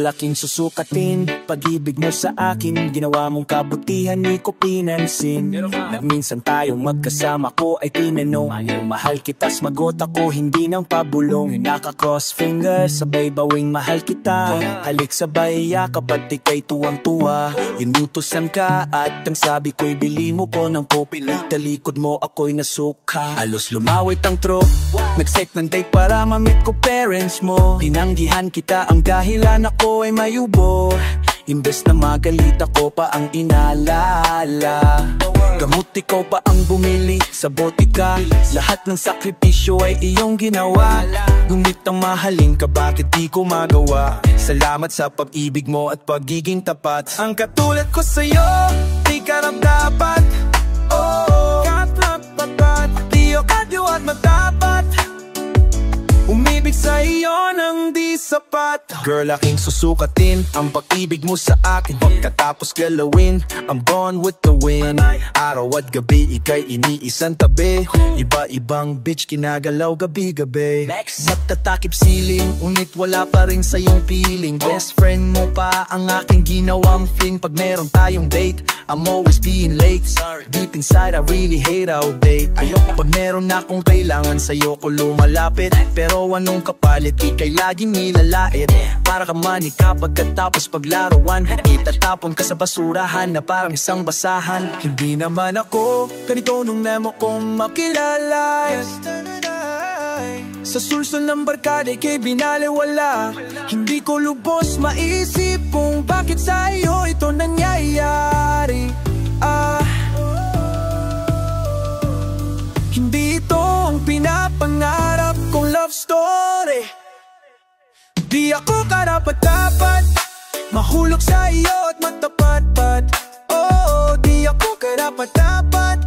Girl, aking susukatin, pag-ibig mo sa akin, ginawa mong kabutihan, di ko pinansin. Na minsan tayong magkasama ko ay tinanong, mahal kita, smagot ako, hindi nang pabulong. Naka-cross fingers, sabay bawing mahal kita. Halik sabay yakap at ikay tuwang-tuwa. Inutusan ka at ang sabi ko'y bili mo ko ng popili. Talikod mo ako'y nasuka. Halos lumawit ang throat, nag-set ng date para ma-meet ko parents mo. Tinanggihan kita, ang dahilan ako ay mayubo. Imbes na magalit ako pa ang inalala. Gamot ikaw pa ang bumili sa botika. Lahat ng sakripisyo ay iyong ginawa. Ngunit ang mahalin ka, bakit di ko magawa? Salamat sa pag-ibig mo at pagiging tapat. Ang katulad ko sa'yo, di karapat-dapat. Oh, karapat-dapat. Di o kadyo at matapat. Umibig sa iyo nang di sapat. Girl, aking susukatin ang pag-ibig mo sa akin. Pagkatapos galawin ang Born with the Wind. Araw at gabi, ika'y iniisang tabi. Iba-ibang bitch kinagalaw gabi-gabi. Nagtatakip siling, ngunit wala pa rin sa iyong feeling. Best friend mo pa ang aking ginawang fling. Pag meron tayong date, I'm always being late. Deep inside, I really hate our date. Pag meron akong kailangan, sa'yo ko lumalapit. Pero anong kapalit, ika'y laging nilalait. Para ka manika pagkatapos paglarawan. Itatapon ka sa basurahan na parang isang basahan. Hindi naman ako ganito nung nemo kong makilala. Sa sulsol ng barkada kay binaliwala. Hindi ko lubos maisip kung bakit sa iyo ito nangyayari. Hindi ito ang pinapangarap kong love story. Di ako karapat-dapat mahulog sa iyo at matapat-pat. Oh, di ako karapat-dapat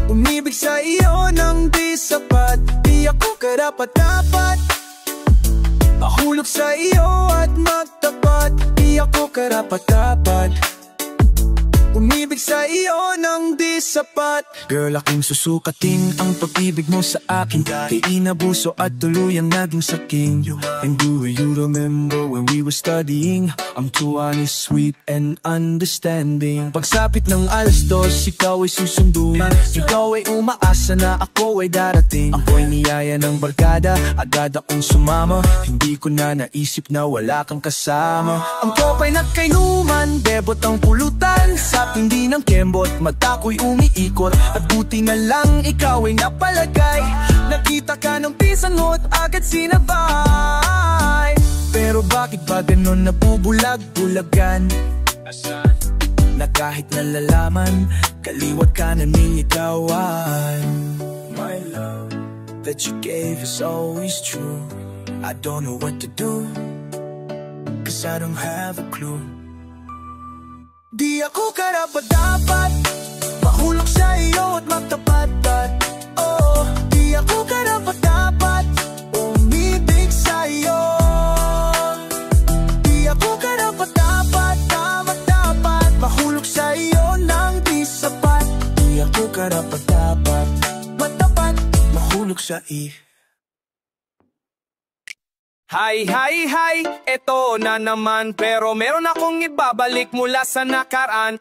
umibig sa iyo nang di sapat. Di ako karapat-dapat mahulog sa iyo at magtapat. Di ako karapat-dapat umibig sa iyo nang di sapat. Girl, aking susukatin ang pag-ibig mo sa akin. Kay inabuso at tuluyang naging saking. And do you remember when we were studying? I'm too honest, sweet and understanding. Pagsapit ng alas 2, ikaw ay susunduin. Ikaw ay umaasa na ako ay darating. Ako'y niyaya ng barkada, agad akong sumama. Hindi ko na naisip na wala kang kasama. Ang kopay nagkainuman, debot ang pulutan. Hindi ng kembot, mata ko'y umiikot. At buti na lang ikaw ay napalagay. Nakita ka ng pinsan mo at agad sinabay. Pero bakit ba ganon nabubulag-bulagan? Na kahit nalalaman, kaliwat ka na niligawan. My love that you gave is always true. I don't know what to do, 'cause I don't have a clue. Di ako karapat-dapat mahulog sa iyo at magtapat-pat. Oh, di ako karapat-dapat umibig sa iyo. Di ako karapat-dapat dapat mahulog sa iyo nang di sapat. Di ako karapat-dapat matapat mahulog sa iyo. Hi, eto na naman. Pero meron akong ibabalik mula sa nakaraan.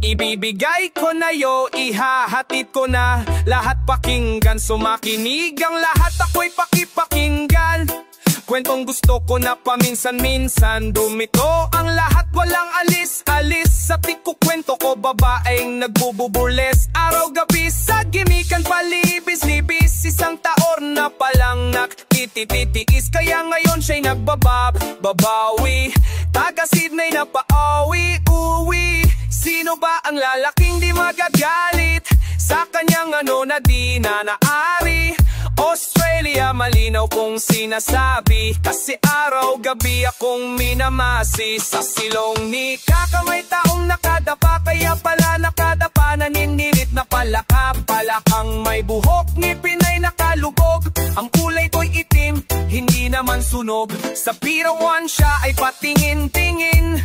Ibibigay ko na yo, ihahatid ko na. Lahat pakinggan, sumakinig ang lahat, ako'y pakipakinggan. Kwentong gusto ko na paminsan-minsan. Dumito ang lahat, walang alis-alis. Sa tikukwento ko, babaeng nagbububurles. Araw-gabi sa gimikan, palibis-libis. Isang taon na palang nakitititiis. Kaya ngayon siya'y nagbabawi. Taga Sydney na pauwi-uwi. Sino ba ang lalaking di magagalit sa kanyang ano na di na naari? Australia, malinaw kong sinasabi. Kasi araw-gabi akong minamasi. Sa silong ni kakamay taong nakadapa. Kaya pala nakadapa, naninilit na palakang may buhok, ngipin ay nakalubog. Ang kulay ko'y itim, hindi naman sunog. Sa pirawan siya ay patingin-tingin.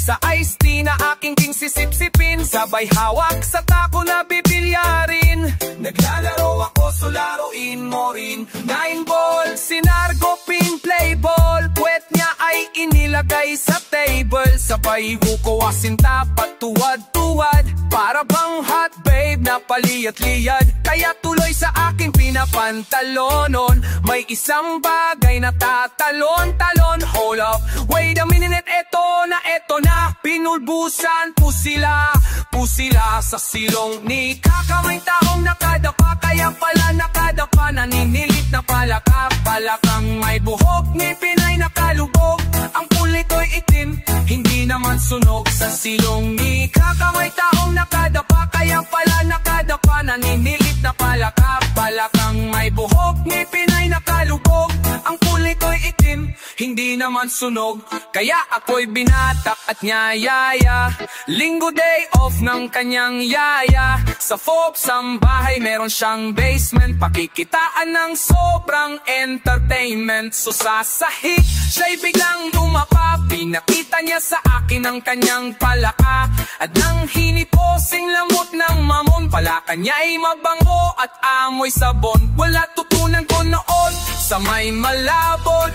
Sa iced tea na aking king sisip-sipin. Sabay hawak sa tako na bibilyarin. Naglalaro ako, so laruin mo rin. 9 ball, sinargo, pin, play ball. Puwet niya niya ay inilagay sa table. Sabay huko asinta patuwad-tuwad. Para bang hot babe na paliyat-liyad. Kaya tuloy sa aking pinapantalonon. May isang bagay na tatalon-talon. Hold up, wait a minute, eto na. Pinulbusan po sila sa silong ni kakamay taong nakadapa. Kaya pala nakadapa, naninilit na palaka. Palakang may buhok, ngipin ay nakalubog. Ang kulit ko'y itim, hindi naman sunog. Sa silong ni kakamay taong nakadapa. Kaya pala nakadapa, naninilit na palaka. Palakang may buhok, ngipin ay nakalubog. Ang kulit ko'y itim, hindi naman sunog. Kaya ako'y binatak at nyayaya. Linggo day off ng kanyang yaya. Sa Forbes ang bahay meron siyang basement. Pakikitaan ng sobrang entertainment. So sasahig, siya'y biglang lumapa. Pinakita niya sa akin ang kanyang palaka. At nang hiniposing lamot ng mamon. Palaka niya'y mabango at amoy sabon. Wala tutunan ko noon sa may malabot.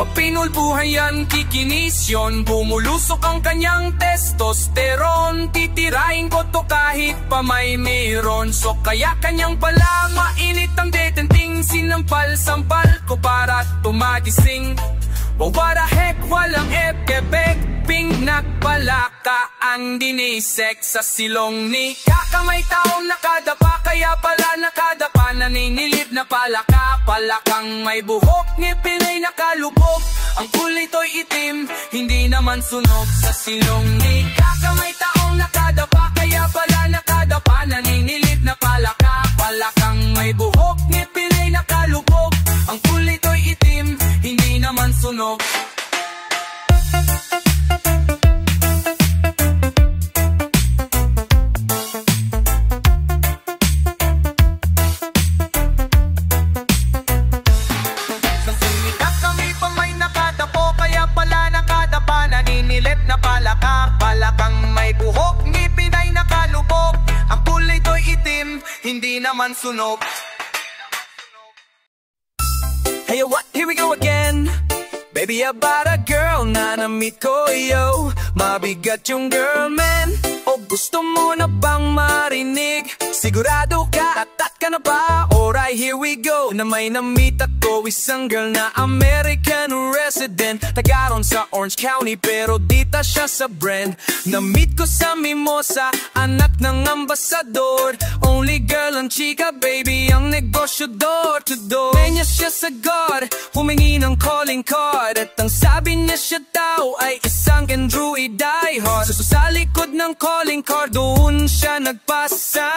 Pag pinulbuhan yan, kikinis yun. Bumulusok ang kanyang testosterone. Titirahin ko to kahit pa may meron. So kaya kanyang pala mainit ang detenting. Sinampal-sampal ko para tumagising. Oh what the heck, walang epkebek. Ping nagpalaka ang dinisek sa silong ni kakamay taong nakadapa. Kaya pala nakadapa, naninilip na palaka. Palakang may buhok, ngipin ay nakalubog. Ang kulit to'y itim, hindi naman sunog. Sa silong ni kakamay taong nakadapa. Kaya pala nakadapa, naninilip na palaka. Palakang may buhok, ngipin ay nakalubog. Ang kulit to'y itim, hindi naman sunog. Naninilip na palaka. Palakang may buhok, ngipin ay nakalubog. Ang kulay to'y itim, hindi naman sunog. Hey what, here we go again. Baby about a girl na na-meet ko, yo. Mabigat yung girl, man. O gusto mo na bang marinig? Sigurado ka, atat ka na ba? Alright, here we go. Na may na-meet ako, isang girl na American resident. Tagaron sa Orange County, pero dita siya sa Brand. Na-meet ko sa Mimosa, anak ng ambasador. Only girl ang chika, baby, ang negosyo door to door. Menya siya sa God, humingi ng calling card. At ang sabi niya siya daw ay isang Android diehard. So sa likod ng calling card, doon siya nagpasign.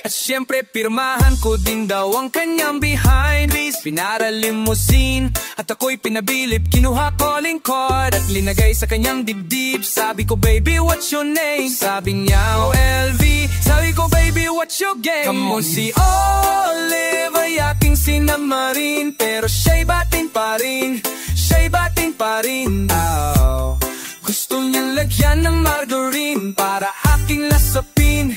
At syempre pirmahan ko din daw ang kanyang behind. Pinara limousine at ako'y pinabilip. Kinuha calling card at linagay sa kanyang dibdib. Sabi ko, baby, what's your name? Sabi niya, OLV. Sabi ko, baby, what's your game? Come on, si Olive ay aking sinamarin. Pero siya'y batin pa rin, siya'y batin pa rin. Oh. Gusto niyang lagyan ng margarine para aking lasapin.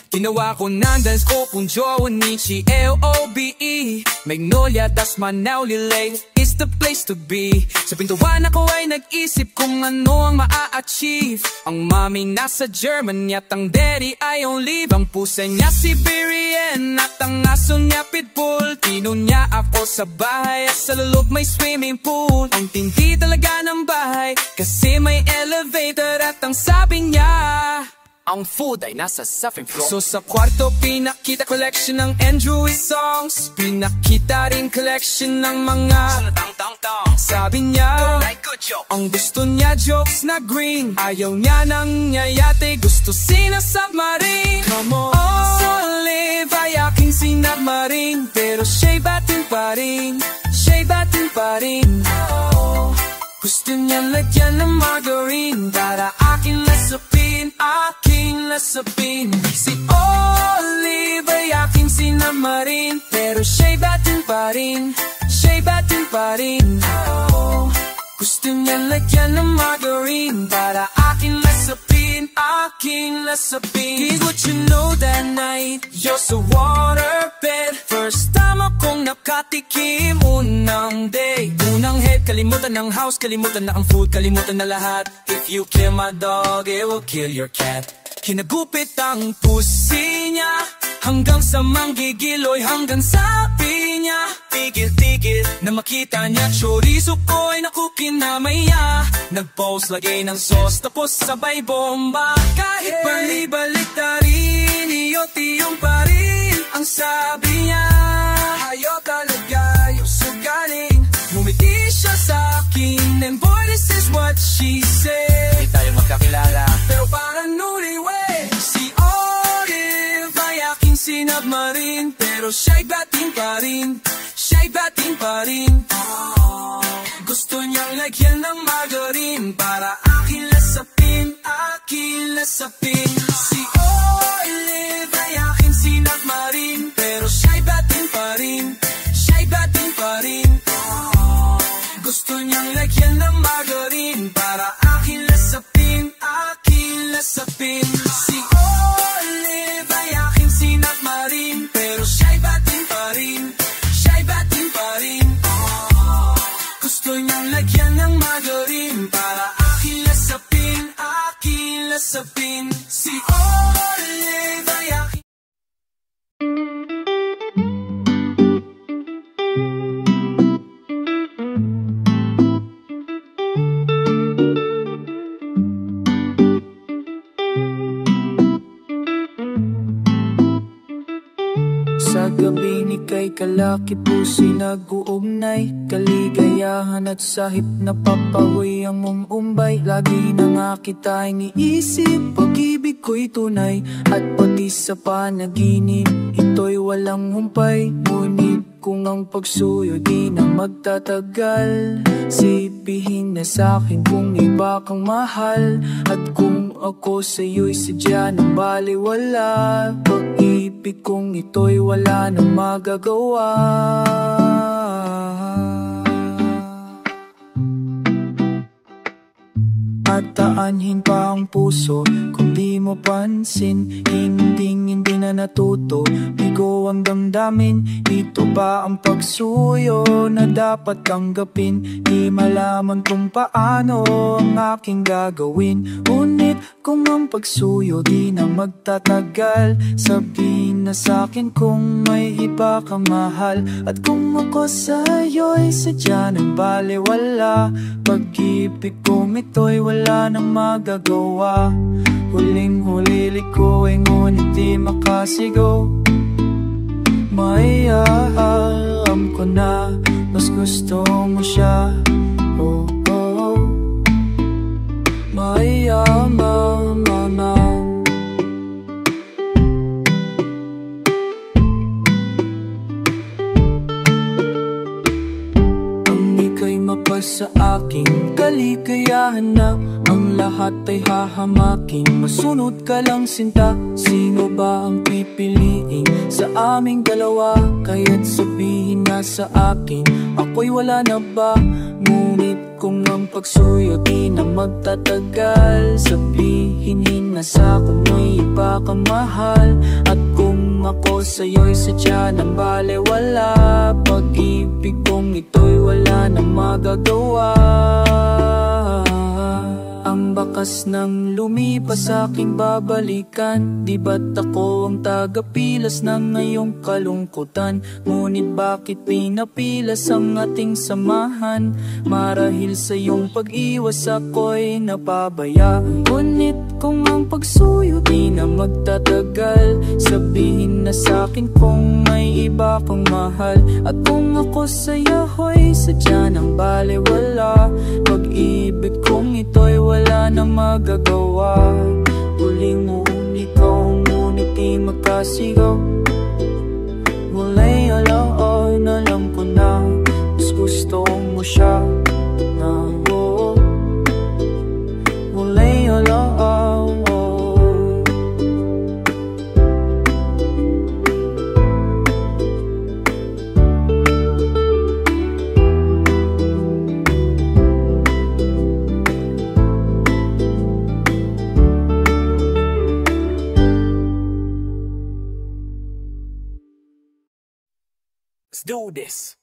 Ginawa ko ng dance ko kung Joanichi L-O-B-E. Magnolia, das Manaulilang is the place to be. Sa pintuan ako ay nag-isip kung ano ang maa-achieve. Ang mami nasa Germany at ang daddy ay on leave. Ang pusa niya Siberian at ang aso niya Pitbull. Tino niya ako sa bahay at sa loob may swimming pool. Ang tindi talaga ng bahay kasi may elevator. At ang sabi niya, ang food ay nasa 7th floor. So sa kwarto pinakita collection ng Android songs. Pinakita rin collection ng mga sabi niya, ang gusto niya jokes na green. Ayaw niya ng yayate, gusto sinasubmarine. Come on, Olive ay aking sinubmarine. Pero siya'y batin pa rin, siya'y batin pa rin. Gusto niya lagyan ng margarine para aking lasapin, aking lasapin. Si Olive ay aking sinamarin, pero siya'y batin pa rin, siya'y batin pa rin. Gusto niya lagyan ng margarine para aking lasapin, aking lasapin. Here's what you know that night, you're so waterbed. First time akong nakatikim. Unang day, unang head, kalimutan ng house, kalimutan na ang food, kalimutan na lahat. If you kill my dog, it will kill your cat. Kinagupit ang pusi niya, hanggang sa manggigiloy, hanggang sa pinya. Tigil-tigil na makita niya, chorizo ko ay naku kinamaya. Nag-post, lagay ng sauce, tapos sabay bomba. Kahit bali-balik na rin, iyot-iyong pa rin ang sabi niya. Ayaw talaga yung sugaling, ngumiti siya sa akin, and boy, this is what she said. Hindi tayo magkakilala, pero parang newlywed. Si Olive ay aking sinabmarin, pero siya'y bating pa rin, siya'y bating pa rin. Gusto niyang lagyan ng margarine para aking lasapin, aking lasapin. Si Olive ay aking sinabmarin, pero siya'y bating pa rin, siya'y bating pa rin. Gusto niyang lagyan ng margarine para aking lasapin, aking lasapin. Si Olive ay aking sinabmarin, pero siya'y bating pa rin, siya'y bating pa rin. Gusto niyang lagyan ng margarine para aking lasapin, aking lasapin. Si Olive ay aking... Sa gabi ni kay kalaki puso'y nag-uugnay, kaligayahan at sahip na papawi ang umumbay. Lagi na nga kita iniisip, pag-ibig ko'y tunay, at pati sa panaginip ito'y walang humpay. Ngunit kung ang pagsuyo di na magtatagal, sipihin na sa'kin kung iba kang mahal, at kung ako sa'yo'y sadya ng baliwala. Pag-ibig kong ito'y wala nang magagawa. At aanhin pa ang puso kung di mo pansin, hindi na natuto, bigo ang damdamin. Ito ba ang pagsuyo na dapat tanggapin? Di malaman kung paano ang aking gagawin. Ngunit kung ang pagsuyo di na magtatagal, sabihin na sa'kin kung may iba kang mahal, at kung ako sa'yo'y sadya ng baliwala. Pag-ibig kong ito'y wala nang magagawa. Huling-huli liko ay ngunit di makasigaw. May alam ko na mas gusto mo siya. Oh, oh, oh. May alam na ang ika'y mapasa aking kaligayahan na ang lahat ay hahamakin. Masunod ka lang sinta, sino ba ang pipiliin sa aming dalawa? Kaya't sabihin na sa akin, ako'y wala na ba? Ngunit kung ang pagsuyo di na magtatagal, sabihin na sa kung may iba kang mahal, at kung ako sa'yo'y sadya ng baliwala. Pag-ibig kong ito'y wala nang magagawa. Ang bakas ng lumipas aking babalikan, di ba't ako ang tagapilas ng ngayong kalungkutan? Ngunit bakit pinapilas ang ating samahan? Marahil sa iyong pag-iwas ako'y napabayaan. Ngunit kung ang pagsuyo di na magtatagal, sabihin na sa'kin kung may iba kang mahal, at kung ako sa'yo'y sadya ng baliwala. Pag-ibig kong ito'y wala nang magagawa. Huling-huli ko, ngunit di magkasigaw. Wala'y alam ko na mas gusto mo siya. Oh, wala'y alam. Let's do this.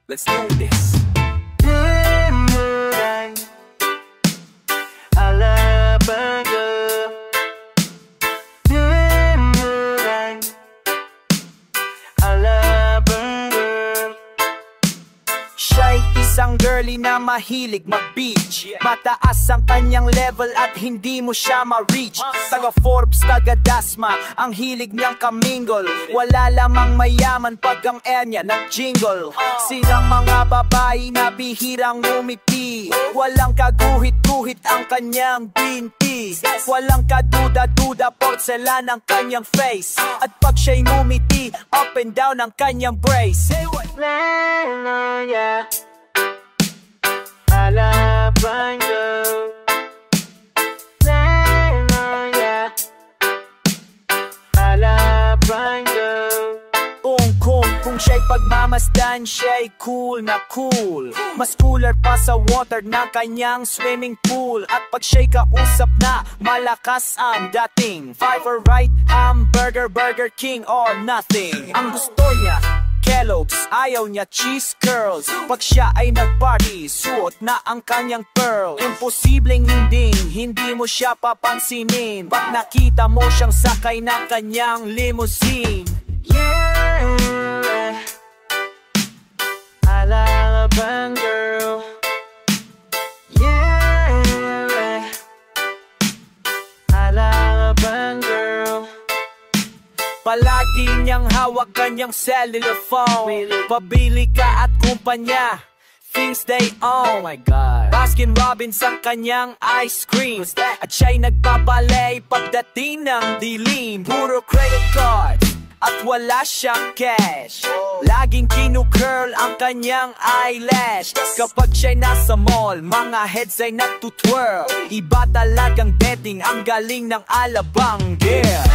Let's do this. Isang girly na mahilig mag-beach. Mataas ang kanyang level at hindi mo siya ma-reach. Taga Forbes, taga Dasma, ang hilig niyang kamingle. Wala lamang mayaman pag ang air niya nag-jingle. Silang mga babae na bihirang umiti. Walang kaguhit-guhit ang kanyang binti. Walang kaduda-duda, porcelain ang kanyang face. At pag siya'y ngumiti, up and down ang kanyang brace. Say what? Yeah. Alabang girl, yeah. Alabang girl. Kung siya'y pagmamasdan, siya'y cool na cool. Mas cooler pa sa water na kanyang swimming pool. At pag siya'y kausap na, malakas ang dating. Five or right, hamburger, Burger King or nothing. Ang gusto niya Kellogg's, ayaw niya cheese curls. Pag siya ay nag-party, suot na ang kanyang pearl. Imposibleng hindi mo siya papansinin pag nakita mo siyang sakay ng kanyang limousine. Yeah, Alabang girl. Yeah, Alabang girl. Palagi niyang hawak kanyang cellular phone. Pabili ka at kumpanya, things they own. Oh my God. Baskin Robbins ang kanyang ice cream. At siya'y nagpabalay pagdating ng dilim. Puro credit cards at wala siyang cash. Laging kinu-curl ang kanyang eyelash. Kapag siya'y nasa mall, mga heads ay nagtutwirl. Iba talagang betting, ang galing ng Alabang girl.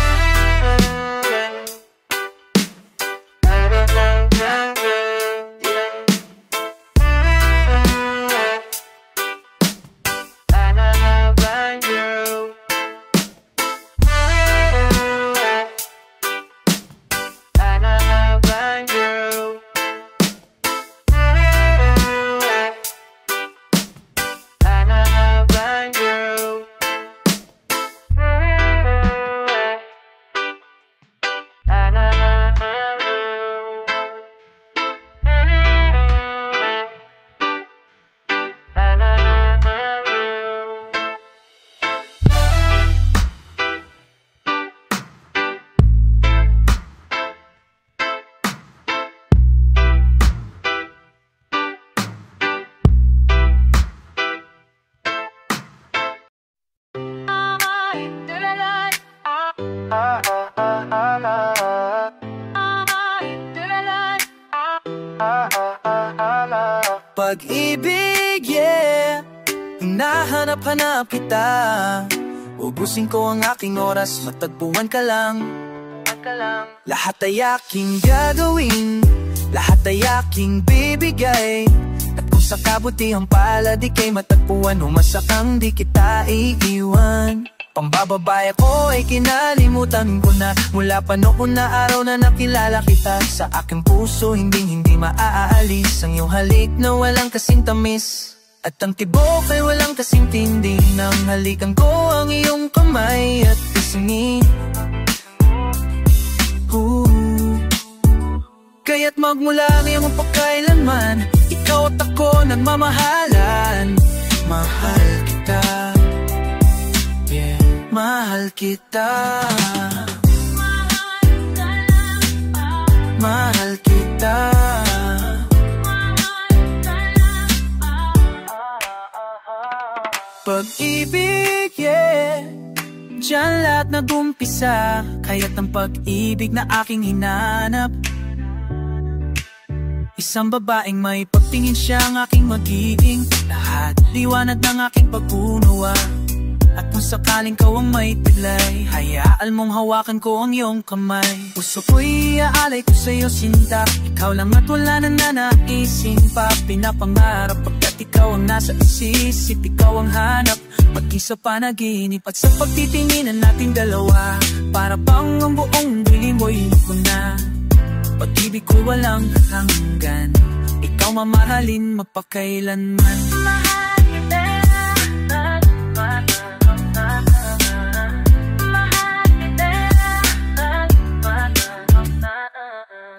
Pag-ibig, yeah, hinahanap-hanap kita. Ubusin ko ang aking oras, matagpuan ka lang. Lahat ay aking gagawin, lahat ay aking bibigay. At kung sa kabutihang pala di kay matagpuan, umasakang di kita iiwan. Pambababae ko ay kinalimutan ko na, mula pa noon na araw na nakilala kita. Sa aking puso hindi maaalis ang iyong halik na walang kasing tamis. At ang tibok ay walang kasing tindi nang halikan ko ang iyong kamay at pisingin. Kaya't magmula ngayong pagkailanman, ikaw at ako nagmamahalan. Mahal kita, yeah, mahal kita. Mahal kita. Pag-ibig, yeah, diyan lahat nag-umpisa. Kaya't ang pag-ibig na aking hinanap, isang babaeng may pagtingin siya ang aking magiging lahat, liwanag ng aking pag-unawa. At kung sakaling ka ang may taglay, hayaan mong hawakan ko ang iyong kamay. Puso ko'y iaalay ko sa'yo sinta, ikaw lang at wala na nanaisin pa. Pinapangarap pagkat ikaw ang nasa isip, ikaw ang hanap, maging sa panaginip at sa pagtitinginan nating dalawa. Para bang ang buong dilim mo'y ko na, pag-ibig ko walang hanggan. Ikaw ikaw mamahalin mapakailanman. Mahal kita, mahal kita.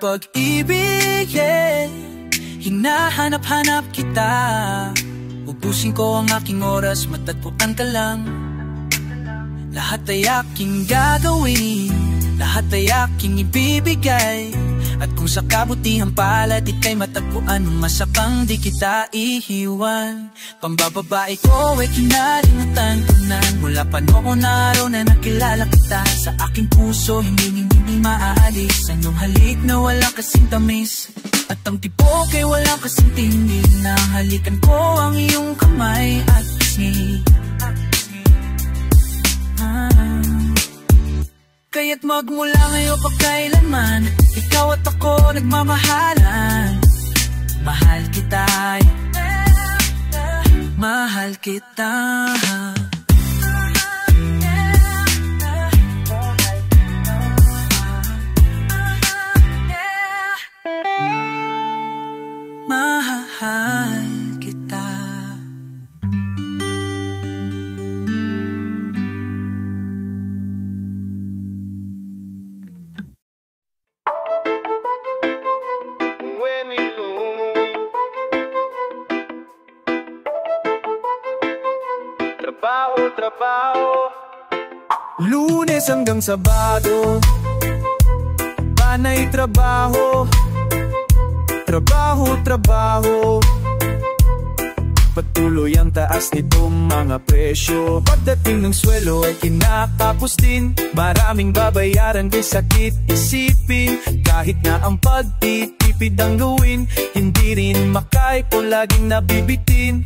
Pag-ibig, yeah, hinahanap-hanap kita. Ubusin ko ang aking oras, matagpuan ka lang. Lahat ay aking gagawin, lahat ay aking ibibigay. At kung sa kabutihan palad ika'y matagpuan, masakang di kita ihiwan. Pambababae ko ay kinalimutan ko na. Mula pa noon na araw na nakilala kita, sa aking puso hindi maaalis ang iyong halik na walang kasing tamis. At ang tibok ay walang kasing tingin, na halikan ko ang iyong kamay at pisngi. Kaya't magmula ngayon pagkailanman, ikaw at ako nagmamahalan. Mahal kita, mahal kita. Mahal kita. Trabaho. Lunes hanggang Sabado, panay trabaho. Trabaho. Patuloy ang taas nitong mga presyo. Pagdating ng swelo ay kinakapos din. Maraming babayaran kay sakit isipin. Kahit na ang pagtitipid ang gawin, hindi rin makay kung laging nabibitin.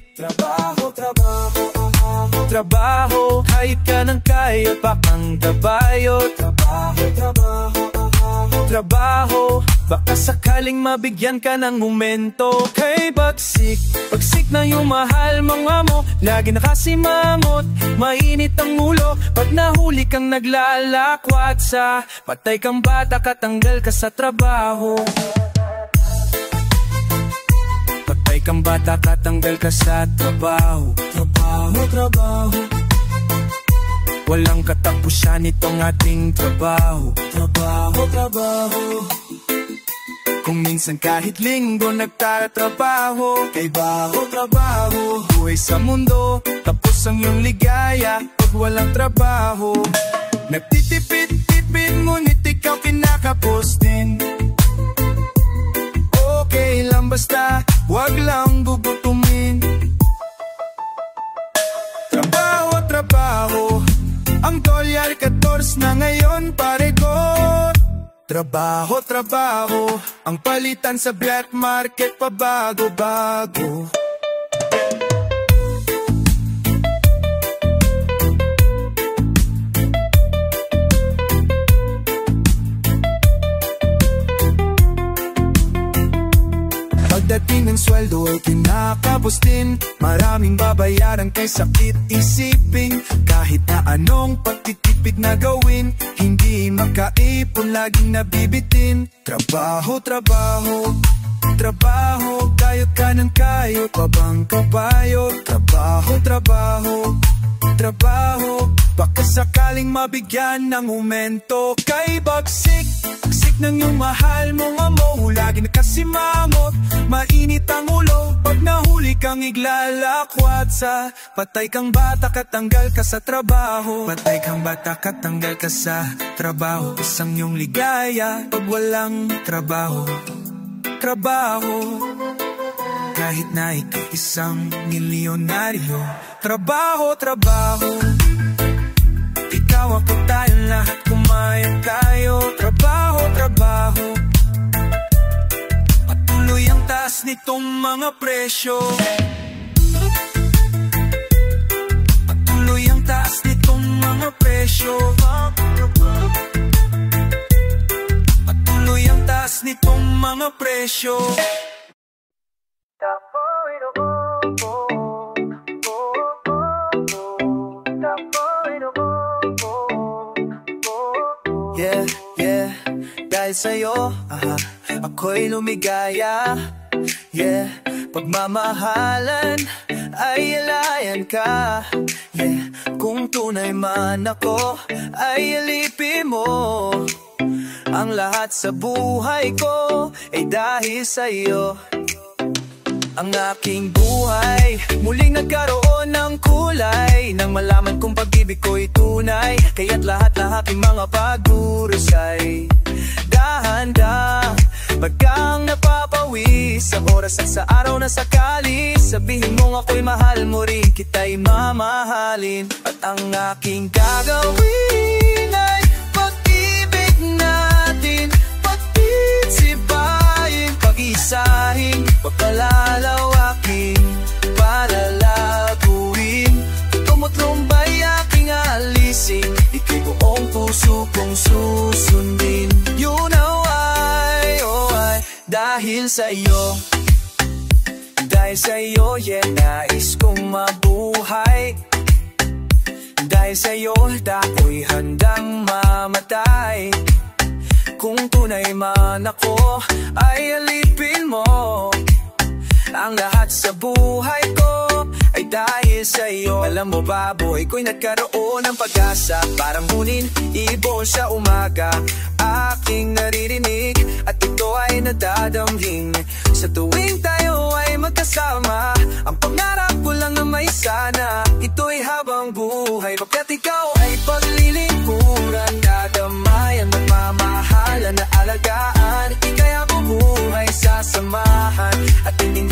Trabaho, kahit ka ng kaya pa kang kabayo. Trabaho, baka sakaling mabigyan ka ng momento. Kay bagsik na yung mahal mga mo. Lagi nakasimangot, mainit ang ulo. Pag nahuli kang naglalakwat sa patay kang bata, katanggal ka sa trabaho. Patay kang bata, katanggal ka sa trabaho. Trabaho. Walang katapusan itong ating trabaho. Trabaho. Kung minsan kahit linggo nagtatrabaho, kay trabaho. Buhay sa mundo, tapos ang iyong ligaya pag walang trabaho. Nagtitipid-tipid, ngunit ikaw kinakapos din. Okay lang basta, wag lang gugutumin. Trabaho. Ang dolyar 14 na ngayon pare ko. Trabaho. Ang palitan sa black market pabago-bago. Pagdating ng sweldo ay kinakapos din. Maraming babayaran kay sakit isipin. Kahit na anong pagtitipid na gawin, hindi makaipon, laging nabibitin. Trabaho. Kayot ka ng kayot, pabang kabayo. Trabaho, baka sakaling mabigyan ng momento. Kay bagsik ng iyong mahal mong amo. Lagi nakasimangot, mainit ang ulo. Pag nahuli kang iglalakwat sa patay kang bata, katanggal ka sa trabaho. Patay kang bata, katanggal ka sa trabaho. Isang iyong ligaya pag walang trabaho. Kahit na ikaw isang milyonaryo. Trabaho. Ikaw ako tayo lahat, kumayag tayo. Trabaho. Patuloy ang taas nitong mga presyo. Patuloy ang taas nitong mga presyo. Patuloy ang taas nitong mga presyo. Yeah, dahil sa'yo, ako'y lumigaya. Yeah, pagmamahalan ay alayan ka. Yeah, kung tunay man ako ay alipin mo. Ang lahat sa buhay ko ay dahil sa'yo. Ang aking buhay muling nagkaroon ng kulay nang malaman kong pag-ibig ko'y tunay. Kaya't lahat ng aking mga pagdurusay dahan-dahan bagang napapawis sa oras at sa araw na sakali. Sabihin mong ako'y mahal mo rin, kita'y mamahalin. At ang aking gagawin ay pag-ibig natin, pagtitibayin, pag-isahin, pagkalalawakin, para laguin. Tumutumbay aking alisin, ika'y buong puso kong susundin. You know why, oh why, dahil sa'yo. Dahil sa'yo, yeah, nais kong mabuhay. Dahil sa'yo, ako'y handang mamatay. Kung tunay man ako, ay alipin mo. Ang lahat sa buhay ko ay dahil sa'yo. Alam mo ba, buhay ko'y nagkaroon ng pag-asa. Parang munin, ibon sa umaga, aking naririnig, at ito ay nadadamhin. Sa tuwing tayo ay magkasama, ang pangarap ko lang na may sana. Ito'y habang buhay, pagkat ikaw ay paglilingkuran, dadamayan, magmamahalan na alagaan. Ika'y habang buhay sasamahan, at hindi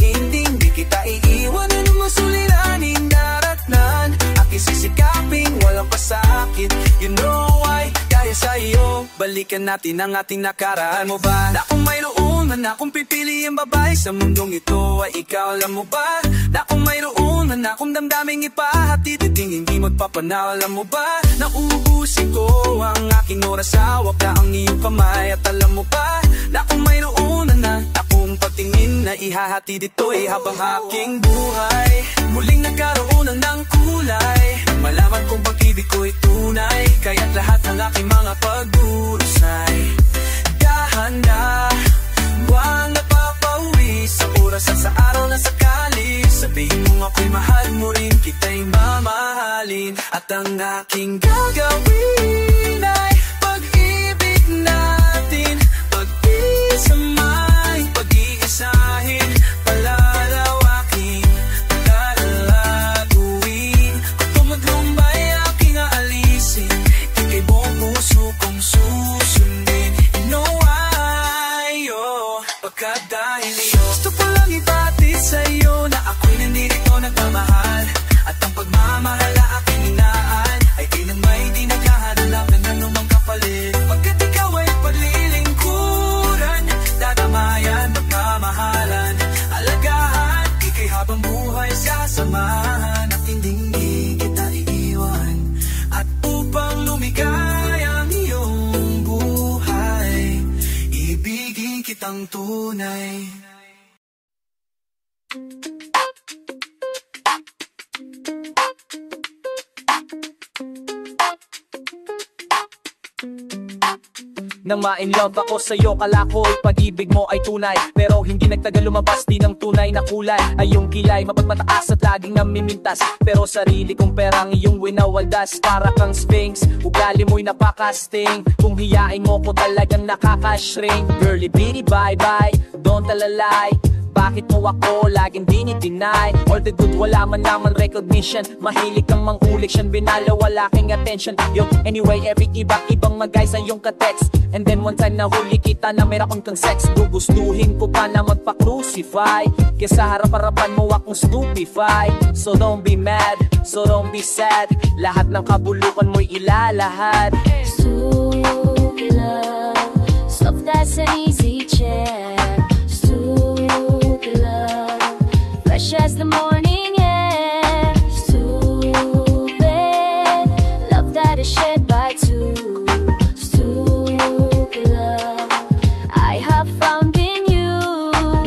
kita iiwan. Anong masuliraning daratnan, aking sisikaping walang pasakit. You know why, dahil sa'yo. Balikan natin ang ating nakaraan. Mo ba na kung mayroon man akong pipili ang babae sa mundong ito ay ikaw? Alam mo ba na kung mayroon man akong damdaming ipahatid at hindi magpapanaw? Alam mo ba na uubusin ko ang aking oras, hawak na ang iyong kamay? At alam mo ba na kung mayroon na akong pagtingin na ihahati dito ay habang aking buhay muling nagkaroon ng kulay. Malaman kong pag-ibig ko'y tunay, kaya't lahat ng aking mga pagdurusay dahan-dahan, buwang napapauwi sa oras at sa araw na sakali. Sabihin mong ako'y mahal mo rin, kita'y mamahalin. At ang aking gagawin ay pag-ibig natin, pag-isamahin, pag-iisahin, palalawakin, palalaguin. Kung tumaglumbay aking aalisin, ika'y buong puso kong susundin. You know why, oh, pagkat dahil iyo. Gusto ko lang ibatid sa'yo na ako'y nandito nagmamahal, at ang pagmamahal na aking inaan ay kailanmay di naghahanap ng anumang kapalit. Pagkat ikaw ay paglilingkuran, dadamayan, magmamahalan, alagahan, ika'y habang buhay sasamahan, at hindi kita iiwan. At upang lumigay ang iyong buhay, ibigin kitang tunay. Nang ma-inlove ako sa'yo, kala ko ay pag-ibig mo ay tunay. Pero hindi nagtagal lumabas din ang tunay na kulay. Ay yung kilay, mapagmataas at laging namimintas. Pero sarili kong perang iyong winawaldas. Para kang sphinx, ugali mo'y napakasting. Kung hiyain mo ko talagang nakakashrink. Girly bitty bye bye, don't tell a lie. Bakit mo ako laging dinideny? All the good, wala man naman recognition. Mahilig kang manghuliksyon, binalo, wala king attention. Yo, anyway, every ibang mag-guys ang iyong ka-text. And then one time nahuli kita na meron kang sex. Gugustuhin ko pa na magpa-crucify, kesa harap-harapan mo akong stupefy. So don't be mad, so don't be sad. Lahat ng kabulukan mo'y ilalahad. Stupid love, stuff that's an easy check. Stupid love, fresh as the morning air. Stupid love that is shared by two. Stupid love I have found in you.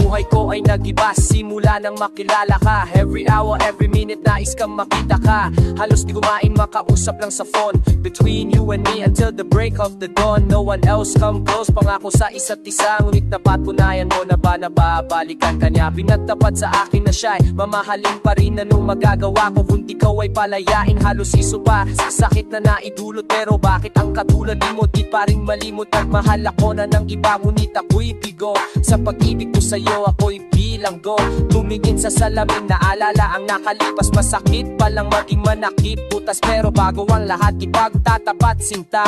Buhay ko ay ay nag-iba simula nang makilala ka. Every hour, every minute nais kang makita ka. Halos di kumain makausap lang sa phone. Between you and me until the break of the dawn. No one else come close, pangako sa isa't isa. Ngunit napatunayan mo na ba nababalikan ka niya? Pinagtapat sa akin na siya'y mamahalin pa rin. Anong magagawa ko kung ikaw ay palayain? Halos iso pa sa sakit na naidulot. Pero bakit ang katulad mo di pa rin malimot? Nagmahal ako na ng iba ngunit ako'y bigo. Sa pag-ibig ko sa'yo ako'y bilanggo. Tumingin sa salamin, naalala ang nakalipas. Masakit palang maging manakit butas. Pero bago ang lahat ipagtatapat sinta.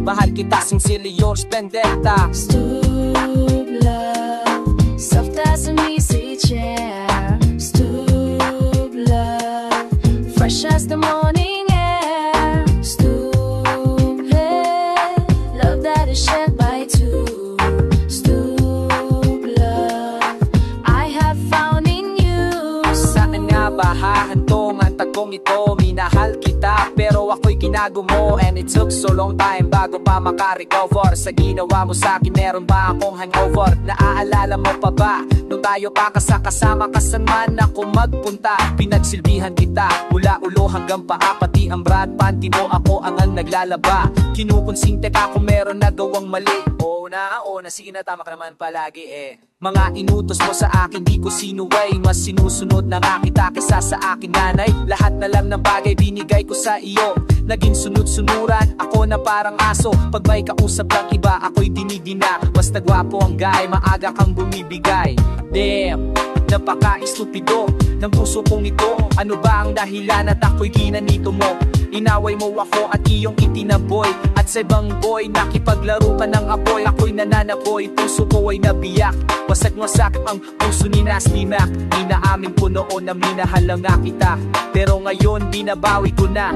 Mahal kita sincerely yours Vendetta. Stoop love, soft as an easy chair. Stoop love, fresh as the morning air. Stoop, hey, love that is shared by two. Stoop love, I have found in you. Saan nga ba hahantong ang tagpong ito? Minahal kita pero ako'y ginago mo. And it took so long time bago pa makarecover. Sa ginawa mo sa'kin meron ba akong hangover? Naaalala mo pa ba nung tayo pa kasama ka saan man ako magpunta? Pinagsilbihan kita mula ulo hanggang paa. Pati ang bra at panty mo ako ang naglalaba. Kinukonsinte ka kung meron nagawang mali. Oo na, sige na tama ka naman palagi eh. Mga inutos mo sa akin di ko sinuway. Mas sinusunod na nga kita kesa sa akin nanay. Lahat na lang ng bagay binigay ko sa iyo. Naging sunod-sunuran, ako na parang aso. Pag may kausap ng iba, ako'y dinidinak. Basta gwapo ang guy, maaga kang bumibigay. Damn, napaka-estupido ng puso kong ito. Ano ba ang dahilan at ako'y ginanito mo? Inaway mo ako at iyong itinaboy. At sa ibang boy, nakipaglaro ka ng apoy. Ako'y nananaboy, puso ko ay nabiyak. Wasak-wasak ang puso ni Nasty Mac. Inaamin ko noon na minahal lang nga kita. Pero ngayon, binabawi ko na.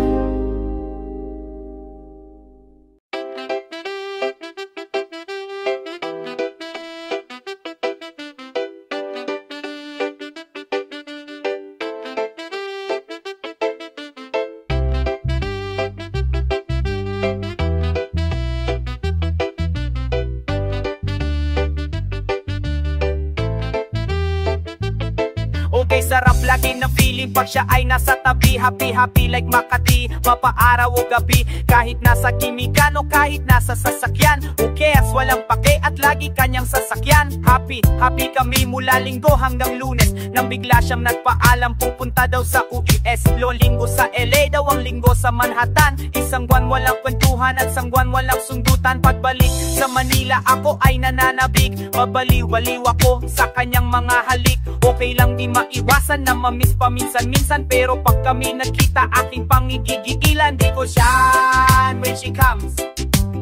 Okay, sarap lagi ng feeling pag siya ay nasa tabi. Happy like Makati, mapaaraw o gabi. Kahit nasa kimikan o kahit nasa sasakyan, who cares, walang pake at lagi kanyang sasakyan. Happy kami mula linggo hanggang Lunes. Nang bigla siyang nagpaalam pupunta daw sa UES. Linggo sa LA daw ang linggo sa Manhattan. Isang buwan walang kwentuhan at isang buwan walang sundutan. Pagbalik sa Manila ako ay nananabik. Mabaliw-baliw ako sa kanyang mga halik. Okay lang di maiwasan na mamiss paminsan-minsan. Pero pag kami nagkita aking pangigigilan. Di ko siyan when she comes.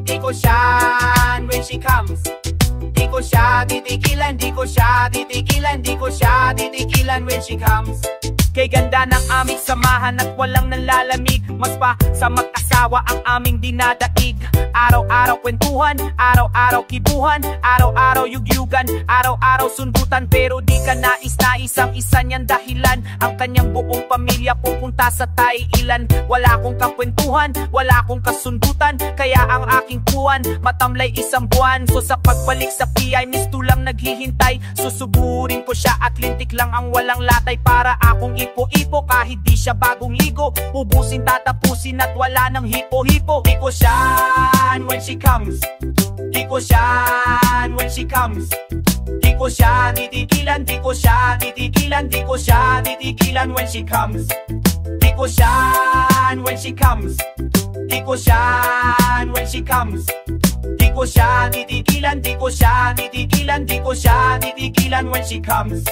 Di ko siyan when she comes. Di ko siya titigilan. Di ko siya titigilan. Di ko siya titigilan when she comes. Kay ganda ng aming samahan at walang nalalamig. Mas pa sa mag-asawa ang aming dinadaig. Araw-araw kwentuhan, araw-araw kibuhan, araw-araw yugyugan, araw-araw sundutan. Pero di ka nais-nais ang isa niyang dahilan. Ang kanyang buong pamilya pupunta sa Thailand. Wala akong kakwentuhan, wala akong kasundutan. Kaya ang aking puwan matamlay isang buwan. So sa pagbalik sa PI, misto lang naghihintay. Susuburin ko siya at lintik lang ang walang latay. Para akong ipo-ipo kahit di siya bagong ligo. Ubusin tatapusin at wala nang hipo-hipo. Di ko siyan when she comes. Di ko siyan when she comes. Di ko siya titigilan. Di ko siya titigilan. Di ko siya titigilan when she comes. Di ko siyan when she comes. Di ko siyan when she comes. Di ko siya titigilan. Di ko siya titigilan. Di ko siya titigilan when she comes.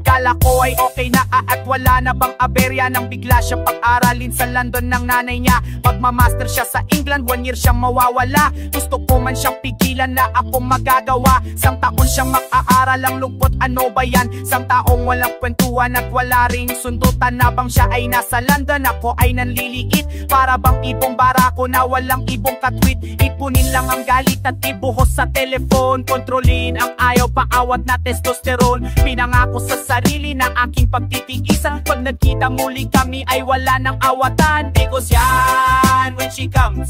Kala ko ay okay na at wala na bang aberya. Nang bigla siya pag-aralin sa London ng nanay niya. Magmamaster siya sa England, 1 year siyang mawawala. Gusto ko man siyang pigilan na ako magagawa. Sang taon siyang mag-aaral, ang lungkot ano ba yan? Sang taong walang kwentuhan at wala ring sundutan. Na bang siya ay nasa London, ako ay nanliliit. Para bang ibong barako na walang ibong katwit. Ipunin lang ang galit at ibuhos sa telefon. Kontrolin ang ayaw paawat na testosterone. Pinangako sa sarili na aking pagtitigisan. Pag nagkita muli kami ay wala nang awatan. Di ko siyan when she comes.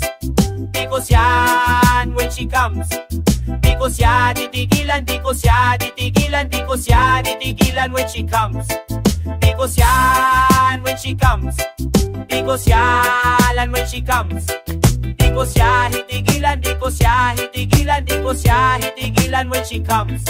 Di ko siyan when she comes. Di ko ko siya titigilan, di ko siya titigilan, di ko siya titigilan when she comes. Di ko siya when she comes. Di ko siya when she comes. Di ko siya hitigilan, di ko siya hitigilan, di ko siya hitigilan when she comes.